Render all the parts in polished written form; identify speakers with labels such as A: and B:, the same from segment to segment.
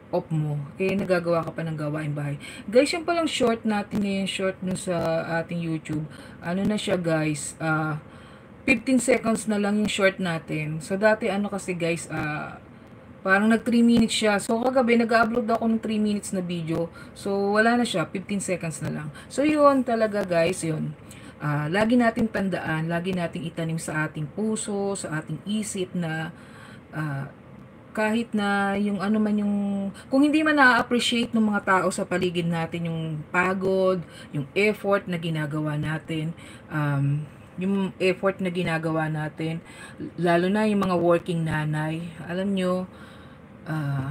A: off mo, eh nagagawa ka pa ng gawaing bahay. Guys, yung palang short natin ngayon, short nun sa ating YouTube, ano na siya guys, 15 seconds na lang yung short natin. So dati ano kasi guys, parang nag 3 minutes siya. So kagabi nag-upload ako ng 3 minutes na video. So wala na siya, 15 seconds na lang. So yun talaga guys, yun. Lagi nating tandaan, lagi nating itanim sa ating puso, sa ating isip na kahit na yung ano man yung, kung hindi man na-appreciate ng mga tao sa paligid natin yung pagod, yung effort na ginagawa natin, lalo na yung mga working nanay, alam nyo,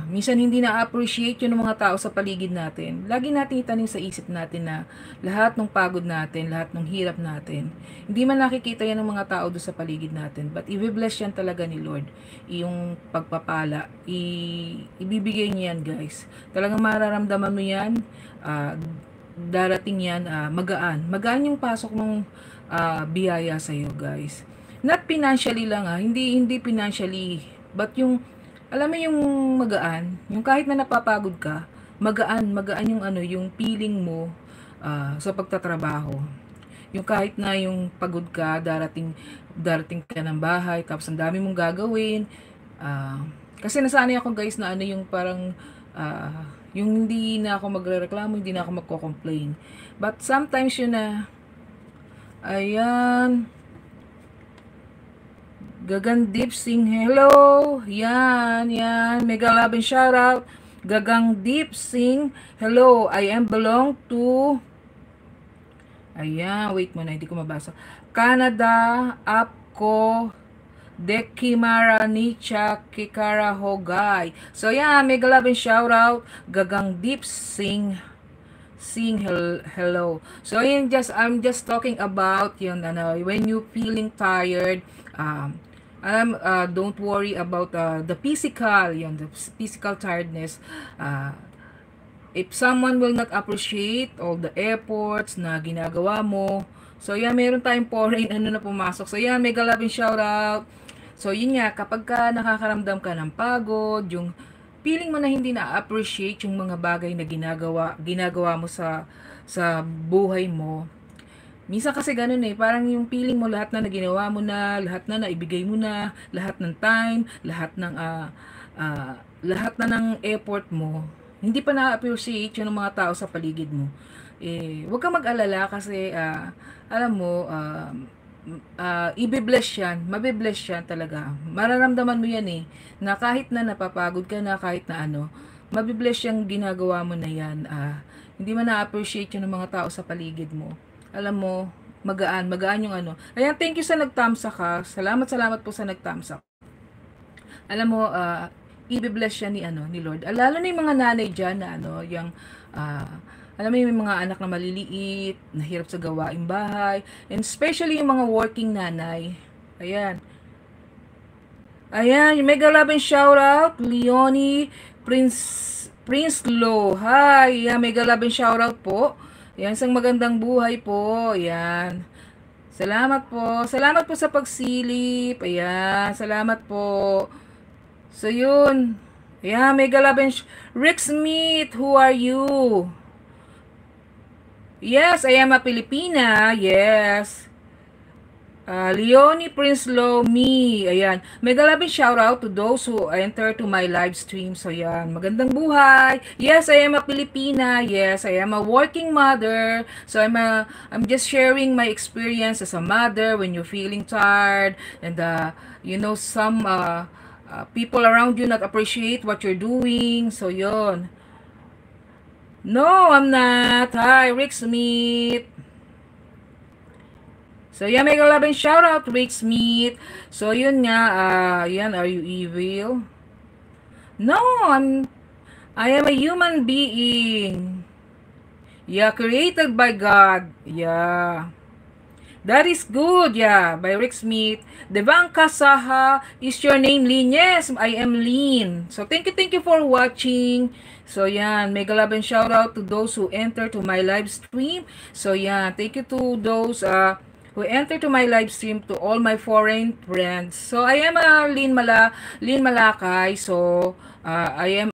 A: minsan hindi na-appreciate yun ng mga tao sa paligid natin. Lagi natin itanim sa isip natin na lahat ng pagod natin, lahat ng hirap natin, hindi man nakikita yan ng mga tao doon sa paligid natin. But i-bless yan talaga ni Lord. Yung pagpapala, ibibigay niya yan guys. Talagang mararamdaman mo yan, darating yan, magaan. Magaan yung pasok ng biyaya sa'yo guys. Not financially lang hindi financially, but yung alam mo yung magaan, yung kahit na napapagod ka, magaan yung ano, yung feeling mo sa pagtatrabaho. Yung kahit na yung pagod ka, darating ka ng bahay, tapos ang dami mong gagawin. Kasi nasanay ako guys na ano yung parang yung hindi na ako magrereklamo, hindi na ako magko-complain. But sometimes yun na, ayan, Gagang Deep Sing, hello. Yan. Mega love and shout out. Gagang Deep Sing, hello. I am belong to, ayan, wait muna, hindi ko mabasa. Canada, Apko, Dekimara Nicha Kikara Hogay. So yan, mega love and shout out. Gagang Deep Sing hello. So yun, I'm just talking about yun, ano, when you feeling tired, don't worry about the physical, the physical tiredness. If someone will not appreciate all the efforts na ginagawa mo, so yan, meron tayong foreign ano na pumasok. So yan, mega love and shout out. So yun nga, kapag ka nakakaramdam ka ng pagod, yung feeling mo na hindi na-appreciate yung mga bagay na ginagawa mo sa buhay mo. Minsan kasi ganun parang yung feeling mo lahat na ginawa mo na, lahat na naibigay mo na, lahat ng time, lahat na ng effort mo, hindi pa na-appreciate yun ng mga tao sa paligid mo. Huwag kang mag-alala kasi alam mo, i-bless yan, mabibless yan talaga. Mararamdaman mo yan na kahit na napapagod ka na, kahit na ano, mabibless yung ginagawa mo na yan. Hindi man na-appreciate yun ng mga tao sa paligid mo. Alam mo, magaan yung ano. Ayan, thank you sa nag-thumbs up ka. Salamat po sa nag-thumbs up. Alam mo, i-bless yan ni Lord. Lalo na yung mga nanay dyan na ano, yung alam mo yung mga anak na maliliit, nahirap sa gawaing bahay, and especially yung mga working nanay. Ayan. Ayan, mega love and shout out, Leonie Prince Lo. Hi, mega love and shout out po. Yan, isang magandang buhay po. Ayan. Salamat po sa pagsilip. Ayan, salamat po. So, yun. Ayan, mega love and Rick Smith, who are you? Yes, I am a Filipina. Yes. Leonie Prince Lo, me. Ayan. Mega love and shout out to those who enter to my live stream. So, yan. Magandang buhay. Yes, I am a Filipina. Yes, I am a working mother. So, I'm just sharing my experience as a mother when you're feeling tired. And, some people around you not appreciate what you're doing. So, yon. No, I'm not. Hi, Rick Smith. So, yan, mega love and shout out, Rick Smith. So, yun nga, yan, are you evil? No, I am a human being. Yeah, created by God. Yeah. That is good, yeah, by Rick Smith. Devanka Saha, is your name Lynn? Yes, I am Lynn. So, thank you for watching. So, yan, mega love and shout out to those who enter to my live stream. So, yan, thank you to those who enter to my live stream, to all my foreign friends. So, I am Lynn Malakay. So, I am